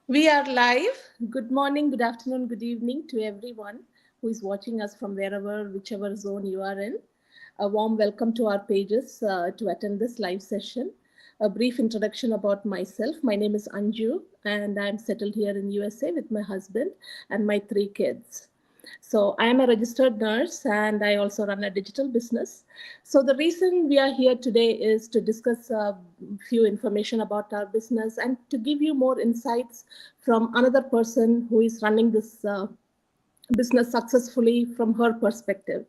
We are live. Good morning, good afternoon, good evening to everyone who is watching us from wherever, whichever zone you are in. A warm welcome to our pages to attend this live session. A brief introduction about myself. My name is Anju, and I'm settled here in USA with my husband and my three kids. So I am a registered nurse and I also run a digital business. So the reason we are here today is to discuss a few information about our business and to give you more insights from another person who is running this business successfully from her perspective.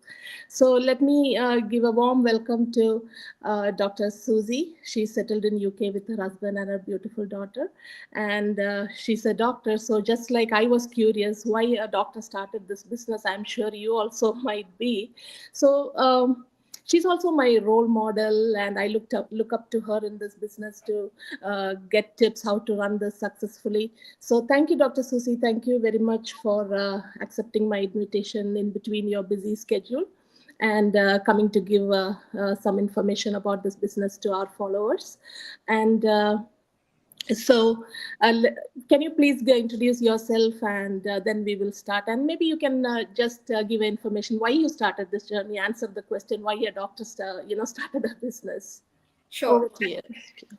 So let me give a warm welcome to Dr. Suzie. She's settled in UK with her husband and her beautiful daughter, and she's a doctor. So just like I was curious why a doctor started this business, I'm sure you also might be. So. She's also my role model, and I look up to her in this business to get tips how to run this successfully. So thank you, Dr. Susie. Thank you very much for accepting my invitation in between your busy schedule and coming to give some information about this business to our followers. And so, can you please introduce yourself, and then we will start. And maybe you can just give information why you started this journey, answer the question why your doctor, started a business. Sure. Over to you.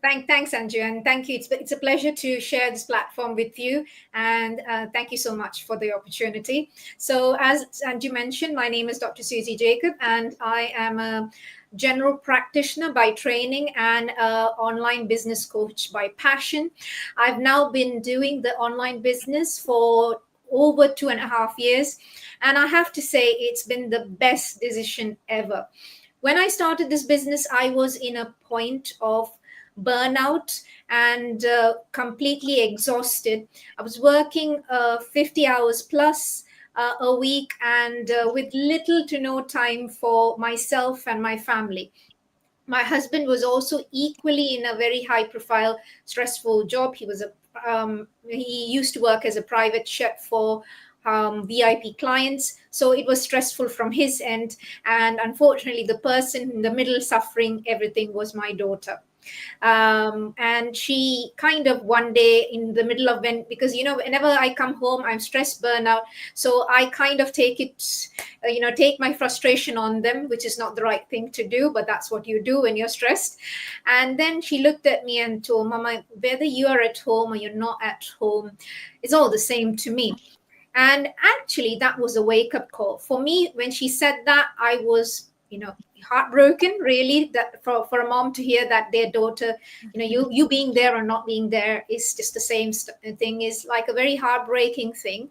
Thanks, Anju, and thank you. It's a pleasure to share this platform with you, and thank you so much for the opportunity. So, as Anju mentioned, my name is Dr. Suzie Jacob, and I am a general practitioner by training and online business coach by passion. I've now been doing the online business for over 2.5 years, and I have to say it's been the best decision ever. When I started this business, I was in a point of burnout and completely exhausted. I was working 50 hours plus a week and with little to no time for myself and my family. My husband was also equally in a very high profile, stressful job. He used to work as a private chef for VIP clients. So it was stressful from his end. And unfortunately, the person in the middle suffering everything was my daughter. And she kind of one day in the middle of because whenever I come home, I'm stressed, burnout. So I kind of take my frustration on them, which is not the right thing to do, but that's what you do when you're stressed. And then she looked at me and told, Mama, whether you are at home or you're not at home, it's all the same to me. And actually, that was a wake up call for me. When she said that, I was, heartbroken, really, that for a mom to hear that their daughter, you being there or not being there is just the same thing, is like a very heartbreaking thing.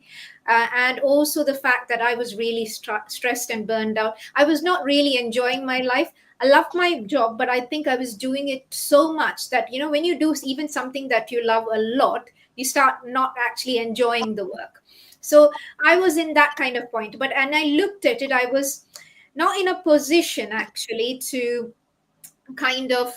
And also the fact that I was really stressed and burned out. I was not really enjoying my life. I loved my job, but I think I was doing it so much that, when you do even something that you love a lot, you start not actually enjoying the work. So I was in that kind of point. But and I looked at it, I was not in a position actually to kind of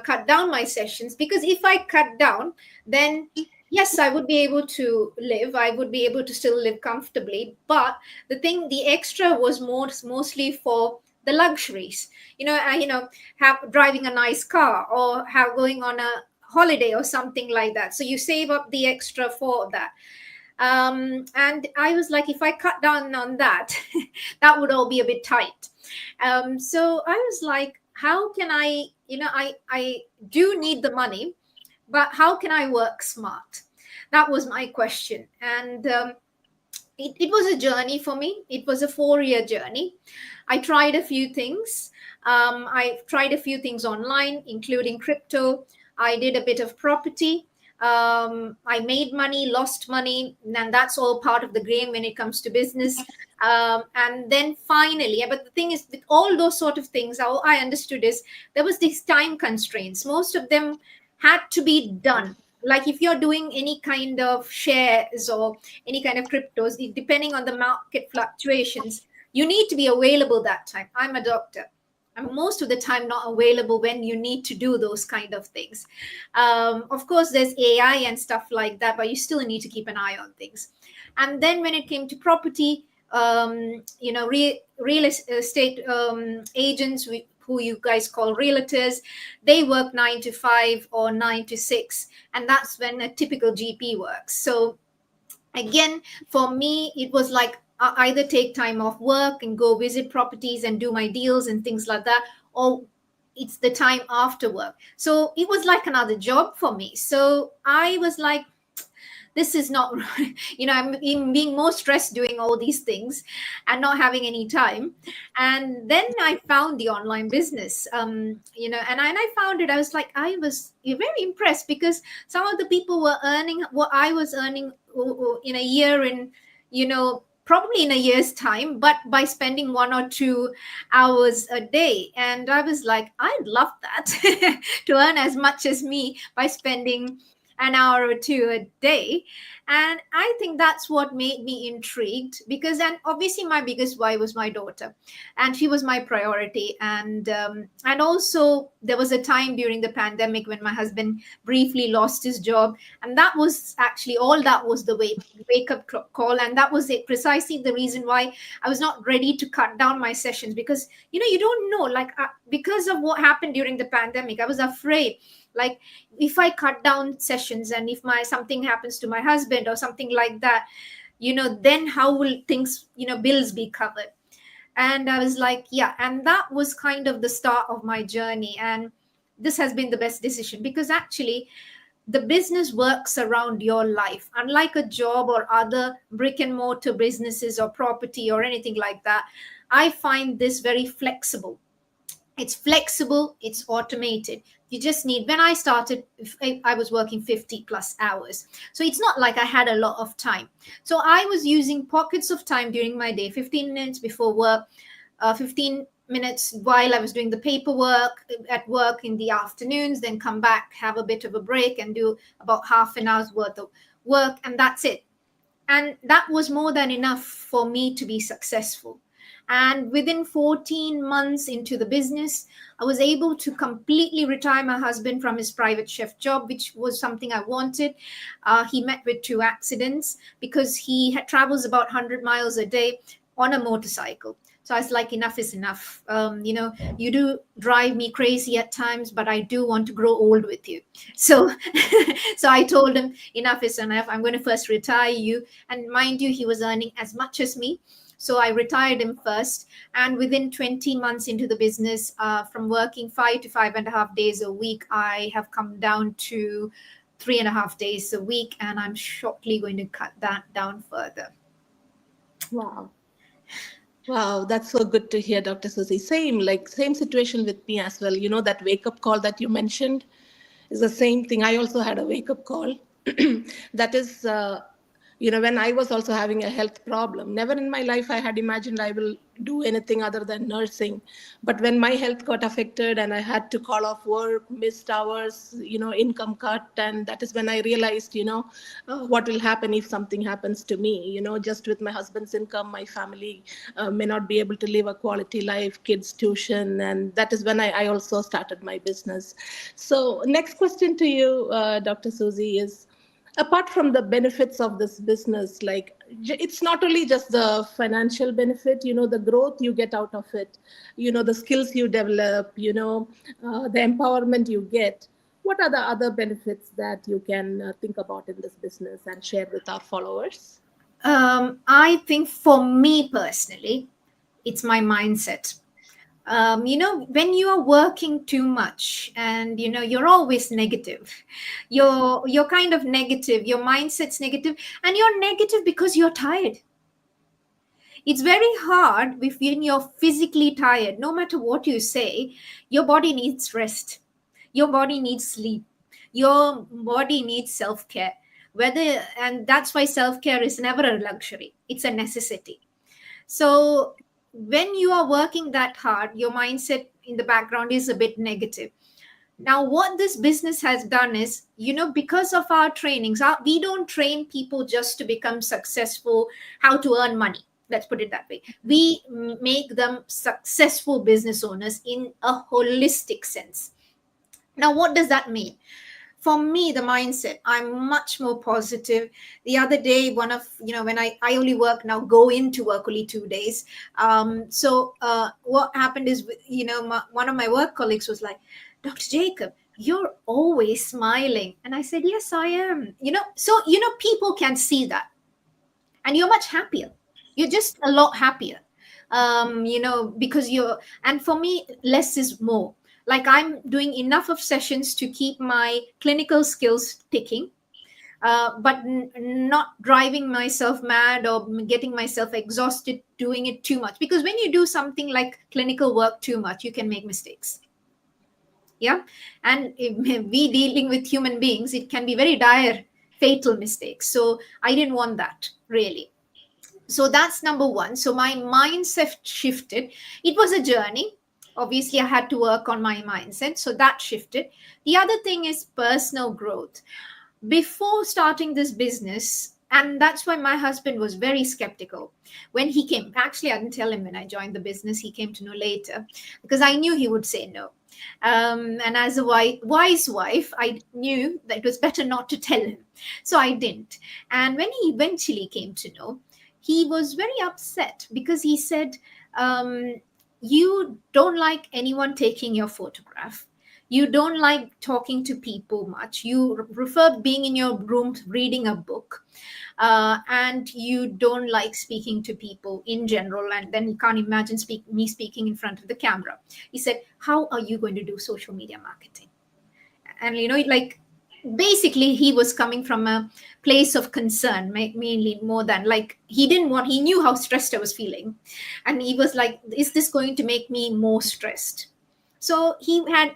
cut down my sessions, because if I cut down, then yes, I would be able to live, I would be able to still live comfortably. But the extra was mostly for the luxuries, have driving a nice car or have going on a holiday or something like that. So you save up the extra for that. And I was like, if I cut down on that, that would all be a bit tight. So I was like, how can I do need the money, but how can I work smart? That was my question. And it was a journey for me. It was a 4-year journey. I tried a few things. I tried a few things online, including crypto. I did a bit of property. I made money, lost money, and that's all part of the game when it comes to business. And then finally, but the thing is, with all those sort of things, all I understood is there was these time constraints. Most of them had to be done. Like if you're doing any kind of shares or any kind of cryptos, depending on the market fluctuations, you need to be available that time. I'm a doctor. I'm most of the time not available when you need to do those kind of things. Of course, there's AI and stuff like that, but you still need to keep an eye on things. And then when it came to property, real estate agents who you guys call realtors, they work 9 to 5 or 9 to 6, and that's when a typical GP works. So again, for me, it was like either take time off work and go visit properties and do my deals and things like that, or it's the time after work. So it was like another job for me. So I was like, this is not right. I'm being more stressed doing all these things and not having any time. And then I found the online business, and I found it. I was like, I was very impressed because some of the people were earning what I was earning in a year, in probably in a year's time, but by spending 1 or 2 hours a day. And I was like, I'd love that to earn as much as me by spending an hour or two a day. And I think that's what made me intrigued, because, and obviously my biggest why was my daughter, and she was my priority. And also there was a time during the pandemic when my husband briefly lost his job, and that was actually all, that was the wake up call. And that was it, precisely the reason why I was not ready to cut down my sessions, because you don't know, like, because of what happened during the pandemic, I was afraid, like, if I cut down sessions and if my something happens to my husband or something like that, then how will things, bills be covered? And I was like, yeah. And that was kind of the start of my journey. And this has been the best decision, because actually the business works around your life, unlike a job or other brick and mortar businesses or property or anything like that. I find this very flexible. It's flexible, it's automated. You just need, when I started, I was working 50 plus hours, so it's not like I had a lot of time. So I was using pockets of time during my day, 15 minutes before work, 15 minutes while I was doing the paperwork at work in the afternoons, then come back, have a bit of a break, and do about half an hour's worth of work, and that's it. And that was more than enough for me to be successful. And within 14 months into the business, I was able to completely retire my husband from his private chef job, which was something I wanted. He met with 2 accidents because he travels about 100 miles a day on a motorcycle. So I was like, enough is enough. You do drive me crazy at times, but I do want to grow old with you. So, so I told him, enough is enough. I'm going to first retire you. And mind you, he was earning as much as me. So I retired him first. And within 20 months into the business, from working 5 to 5.5 days a week, I have come down to 3.5 days a week. And I'm shortly going to cut that down further. Wow. Wow, that's so good to hear, Dr. Suzie. Same situation with me as well. That wake up call that you mentioned is the same thing. I also had a wake up call. That is, when I was also having a health problem. Never in my life I had imagined I will do anything other than nursing. But when my health got affected and I had to call off work, missed hours, income cut, and that is when I realized, what will happen if something happens to me. Just with my husband's income, my family may not be able to live a quality life, kids tuition, and that is when I also started my business. So next question to you, Dr. Suzie, is, apart from the benefits of this business, like, it's not only just the financial benefit, the growth you get out of it, the skills you develop, the empowerment you get. What are the other benefits that you can think about in this business and share with our followers? I think for me personally, it's my mindset. When you are working too much and you're always negative, you're kind of negative, your mindset's negative, and you're negative because you're tired. It's very hard when you're physically tired. No matter what you say, your body needs rest, your body needs sleep, your body needs self-care. And that's why self-care is never a luxury, it's a necessity. So when you are working that hard, your mindset in the background is a bit negative. Now, what this business has done is, because of our trainings, we don't train people just to become successful, how to earn money. Let's put it that way. We make them successful business owners in a holistic sense. Now, what does that mean? for me, the mindset, I'm much more positive. The other day, one of, when I only work now, go into work only 2 days. What happened is, one of my work colleagues was like, Dr. Jacob, you're always smiling. And I said, yes, I am. So, people can see that. And you're much happier. You're just a lot happier. Because and for me, less is more. Like, I'm doing enough of sessions to keep my clinical skills ticking, but not driving myself mad or getting myself exhausted doing it too much. Because when you do something like clinical work too much, you can make mistakes. Yeah. And we dealing with human beings, it can be very dire, fatal mistakes. So I didn't want that, really. So that's number one. So my mindset shifted. It was a journey. Obviously, I had to work on my mindset. So that shifted. The other thing is personal growth. Before starting this business, and that's why my husband was very skeptical when he came. Actually, I didn't tell him when I joined the business. He came to know later, because I knew he would say no. And as a wise wife, I knew that it was better not to tell him. So I didn't. And when he eventually came to know, he was very upset, because he said, you don't like anyone taking your photograph. You don't like talking to people much. You prefer being in your room reading a book. And you don't like speaking to people in general. And then you can't imagine me speaking in front of the camera. He said, how are you going to do social media marketing? And, like, basically he was coming from a place of concern, mainly, more than, like, he knew how stressed I was feeling. And he was like, is this going to make me more stressed? So he had,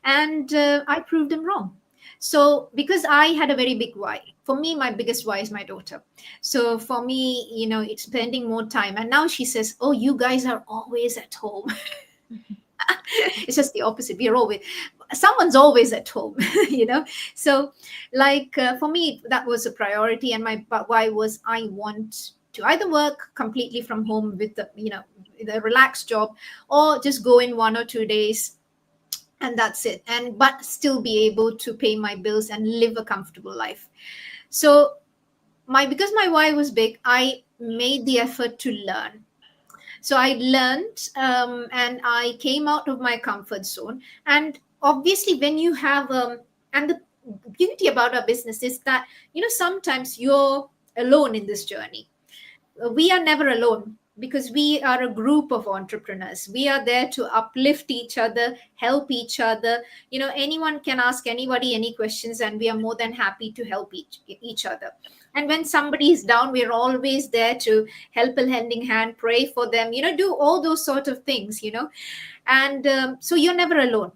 and I proved him wrong. So, because I had a very big why. For me, my biggest why is my daughter. So for me, it's spending more time. And now she says, oh, you guys are always at home. It's just the opposite. Someone's always at home. So, like, for me, that was a priority. And my why was, I want to either work completely from home with the relaxed job, or just go in 1 or 2 days, and that's it, but still be able to pay my bills and live a comfortable life. So because my why was big, I made the effort to learn. So I learned, and I came out of my comfort zone. And obviously, when you have, and the beauty about our business is that, sometimes you're alone in this journey. We are never alone, because we are a group of entrepreneurs. We are there to uplift each other, help each other. Anyone can ask anybody any questions, and we are more than happy to help each other. And when somebody is down, we're always there to help a lending hand, pray for them, do all those sort of things. And so you're never alone.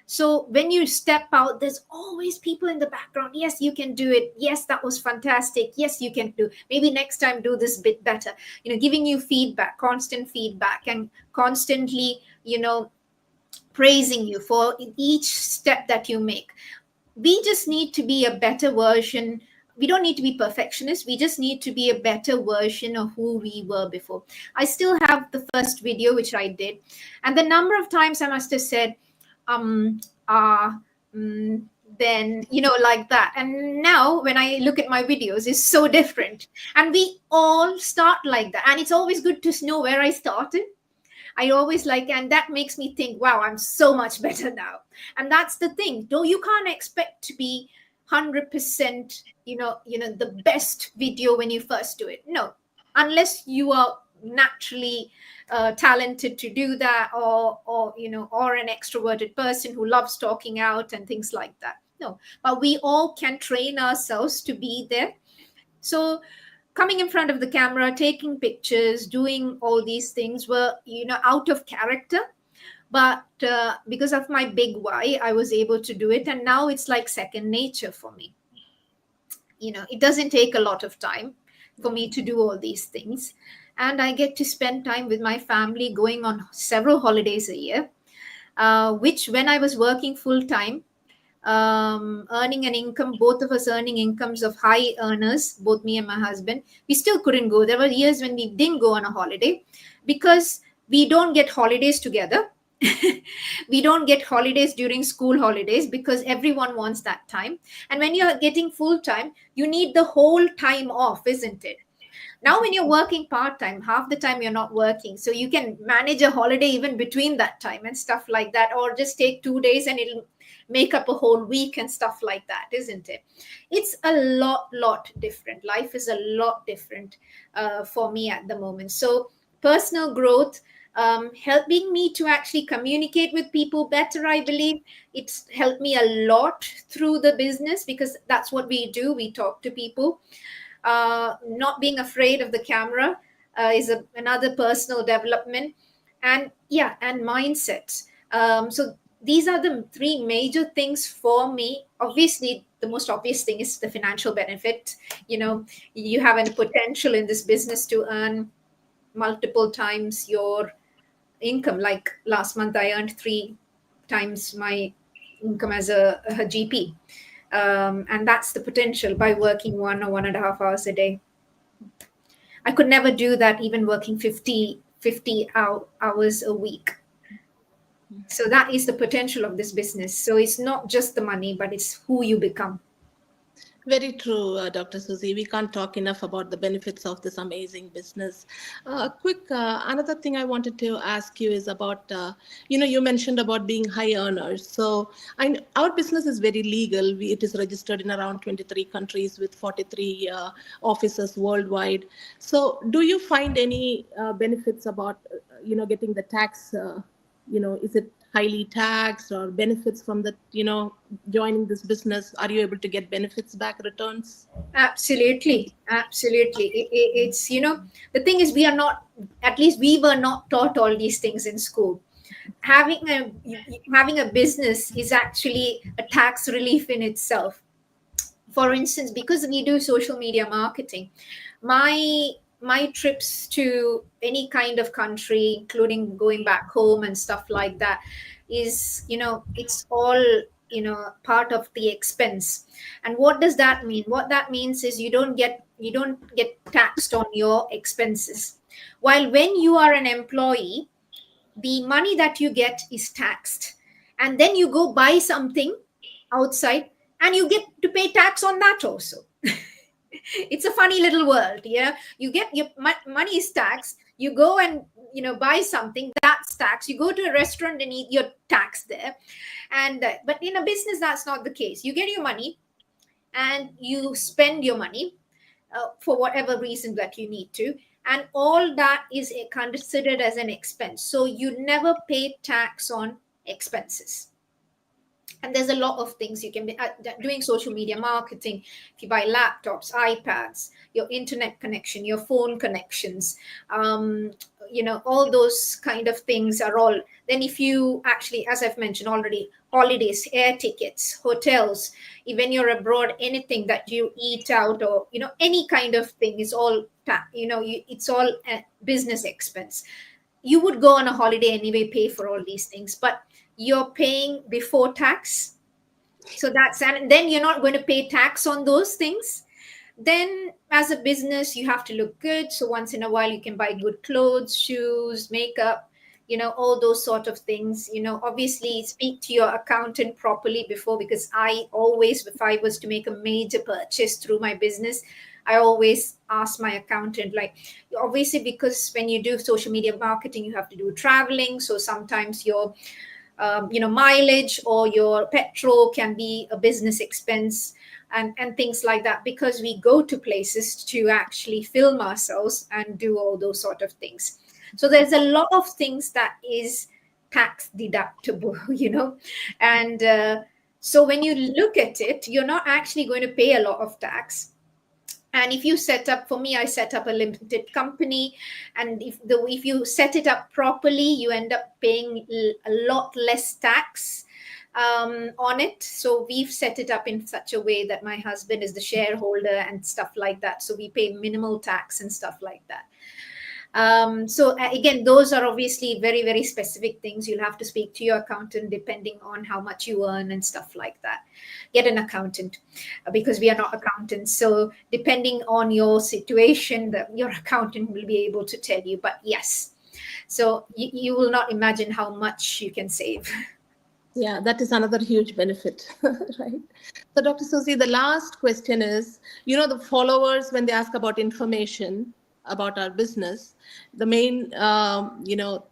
So when you step out, there's always people in the background. Yes, you can do it. Yes, that was fantastic. Yes, you can do. Maybe next time do this bit better. Giving you feedback, constant feedback, and constantly, praising you for each step that you make. We just need to be a better version. We don't need to be perfectionists. We just need to be a better version of who we were before. I still have the first video, which I did. And the number of times I must have said, then, like that. And now when I look at my videos, it's so different. And we all start like that. And it's always good to know where I started. I always like, and that makes me think, wow, I'm so much better now. And that's the thing. Though you can't expect to be 100%, the best video when you first do it. No, unless you are naturally talented to do that, or an extroverted person who loves talking out and things like that. No, but we all can train ourselves to be there. So coming in front of the camera, taking pictures, doing all these things were, out of character. But because of my big why, I was able to do it. And now it's like second nature for me. It doesn't take a lot of time for me to do all these things. And I get to spend time with my family, going on several holidays a year, which when I was working full time, earning an income, both of us earning incomes of high earners, both me and my husband, we still couldn't go. There were years when we didn't go on a holiday, because we don't get holidays together. We don't get holidays during school holidays because everyone wants that time. And when you're getting full time, you need the whole time off, isn't it? Now, when you're working part time, half the time you're not working. So you can manage a holiday even between that time and stuff like that, or just take 2 days and it'll make up a whole week and stuff like that, isn't it? It's a lot different. Life is a lot different for me at the moment. So, personal growth, helping me to actually communicate with people better, I believe. It's helped me a lot through the business because that's what we do. We talk to people. Not being afraid of the camera is another personal development. And yeah, and mindset. So these are the three major things for me. Obviously, the most obvious thing is the financial benefit. You know, you have a potential in this business to earn multiple times your income. Like last month, I earned 3 times my income as a GP. And that's the potential by working 1 or 1.5 hours a day. I could never do that even working 50 hours a week. So that is the potential of this business. So it's not just the money, but it's who you become. Very true, Dr. Suzie. We can't talk enough about the benefits of this amazing business. Another thing I wanted to ask you is about, you mentioned about being high earners. So our business is very legal. It is registered in around 23 countries with 43 offices worldwide. So do you find any benefits about, getting the tax, is it highly taxed or benefits from the, joining this business? Are you able to get benefits back, returns? Absolutely. It's, the thing is, we are not, at least we were not taught all these things in school. Having a business is actually a tax relief in itself. For instance, because we do social media marketing, my my trips to any kind of country, including going back home and stuff like that, is, it's all, part of the expense. And what does that mean? What that means is you don't get taxed on your expenses, while when you are an employee, the money that you get is taxed, and then you go buy something outside and you get to pay tax on that also. It's a funny little world. Yeah, you get your money is taxed, you go and buy something, that's tax, you go to a restaurant and eat, you're taxed there. And but in a business, that's not the case. You get your money and you spend your money for whatever reason that you need to, and all that is considered as an expense, so you never pay tax on expenses. And there's a lot of things you can be doing social media marketing. If you buy laptops, iPads, your internet connection, your phone connections, all those kind of things are all. Then if you actually, as I've mentioned already, holidays, air tickets, hotels, even you're abroad, anything that you eat out, or any kind of thing is all it's all a business expense. You would go on a holiday anyway, pay for all these things, but you're paying before tax. So that's, and then you're not going to pay tax on those things. Then as a business, you have to look good. So once in a while, you can buy good clothes, shoes, makeup, all those sort of things. Obviously speak to your accountant properly before, because I always, if I was to make a major purchase through my business, I always ask my accountant, like, obviously, because when you do social media marketing, you have to do traveling. So sometimes your mileage or your petrol can be a business expense, and things like that, because we go to places to actually film ourselves and do all those sort of things. So there's a lot of things that is tax deductible. And so when you look at it, you're not actually going to pay a lot of tax. And if you set up, for me, I set up a limited company, and if you set it up properly, you end up paying a lot less tax on it. So we've set it up in such a way that my husband is the shareholder and stuff like that, so we pay minimal tax and stuff like that. So again, those are obviously very, very specific things. You'll have to speak to your accountant depending on how much you earn and stuff like that. Get an accountant, because we are not accountants. So depending on your situation, your accountant will be able to tell you. But yes, So you will not imagine how much you can save. Yeah, that is another huge benefit, right? So, Dr. Susie, the last question is, the followers, when they ask about information about our business, the main,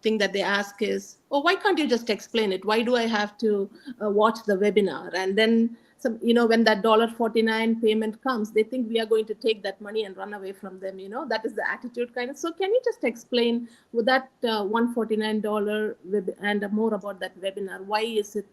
thing that they ask is, oh, why can't you just explain it? Why do I have to watch the webinar? And then, when that $1.49 payment comes, they think we are going to take that money and run away from them. That is the attitude kind of. So, can you just explain with that $149 and more about that webinar? Why is it,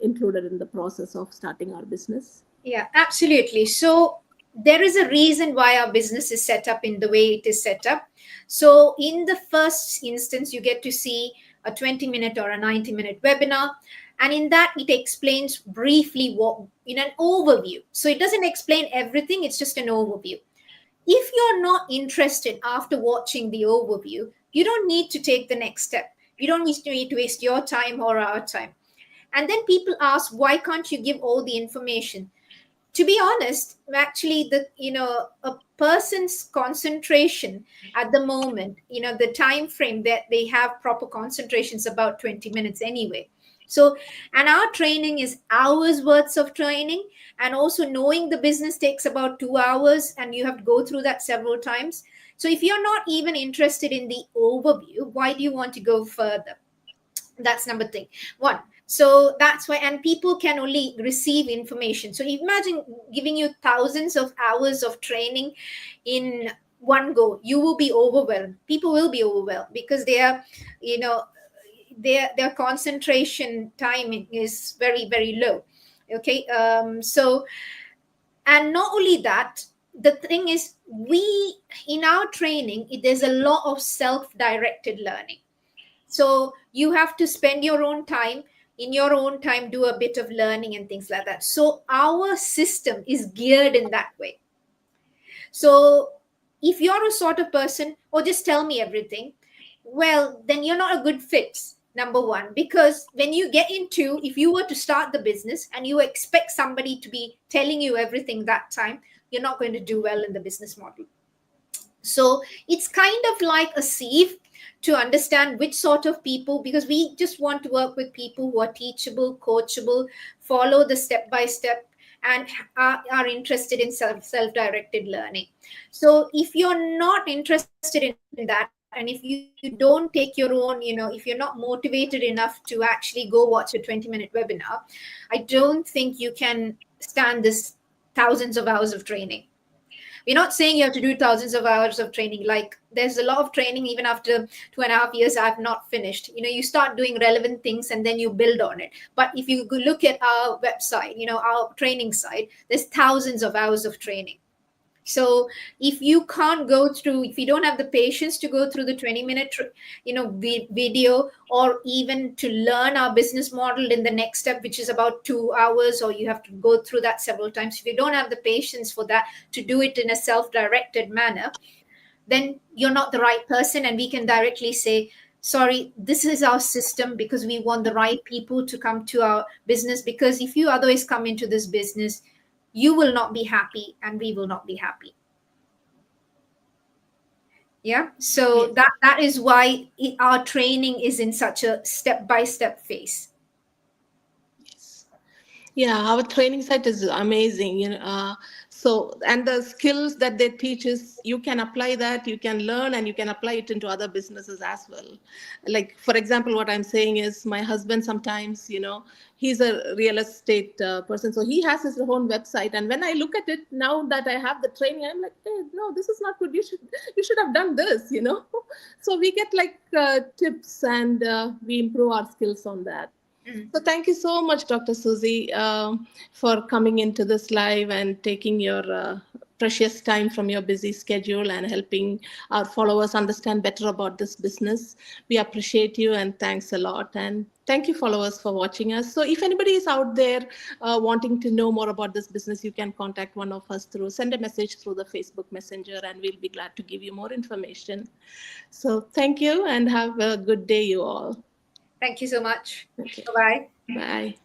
included in the process of starting our business? Yeah, absolutely. So there is a reason why our business is set up in the way it is set up. So in the first instance, you get to see a 20-minute or a 90-minute webinar. And in that, it explains briefly what in an overview. So it doesn't explain everything, it's just an overview. If you're not interested after watching the overview, you don't need to take the next step. You don't need to waste your time or our time. And then people ask, why can't you give all the information? To be honest, actually, a person's concentration at the moment, the time frame that they have proper concentration is about 20 minutes anyway. So, and our training is hours worth of training, and also knowing the business takes about 2 hours, and you have to go through that several times. So if you're not even interested in the overview, why do you want to go further? That's number thing one. So that's why, and people can only receive information. So imagine giving you thousands of hours of training in one go. You will be overwhelmed. People will be overwhelmed because they are, you know their concentration timing is very, very low. Okay. So, and not only that, the thing is, we in our training, there's a lot of self-directed learning. So you have to spend your own time, in your own time, do a bit of learning and things like that. So our system is geared in that way. So if you're a sort of person, or just tell me everything, well, then you're not a good fit. Number one, because when you get into, if you were to start the business and you expect somebody to be telling you everything that time, you're not going to do well in the business model. So it's kind of like a sieve to understand which sort of people, because we just want to work with people who are teachable, coachable, follow the step by step, and are interested in self-directed learning. So if you're not interested in that, and if you don't take your own, if you're not motivated enough to actually go watch a 20-minute webinar, I don't think you can stand this thousands of hours of training. We're not saying you have to do thousands of hours of training. Like, there's a lot of training even after 2.5 years I've not finished. You start doing relevant things and then you build on it. But if you go look at our website, our training site, there's thousands of hours of training. So if you can't go through, if you don't have the patience to go through the 20-minute video, or even to learn our business model in the next step, which is about 2 hours, or you have to go through that several times, if you don't have the patience for that, to do it in a self-directed manner, then you're not the right person. And we can directly say, sorry, this is our system, because we want the right people to come to our business. Because if you otherwise come into this business, you will not be happy and we will not be happy. Yeah. So Yes. that is why our training is in such a step-by-step phase. Yes. Yeah, our training site is amazing. So, and the skills that they teach is, you can apply that, you can learn, and you can apply it into other businesses as well. Like, for example, what I'm saying is, my husband sometimes, he's a real estate person, so he has his own website. And when I look at it now that I have the training, I'm like, hey, no, this is not good. You should have done this. So we get like tips, and we improve our skills on that. Mm. So thank you so much, Dr. Suzie, for coming into this live and taking your precious time from your busy schedule and helping our followers understand better about this business. We appreciate you, and thanks a lot. And thank you, followers, for watching us. So if anybody is out there wanting to know more about this business, you can contact one of us send a message through the Facebook Messenger, and we'll be glad to give you more information. So thank you, and have a good day, you all. Thank you so much. Okay. Bye-bye. Bye.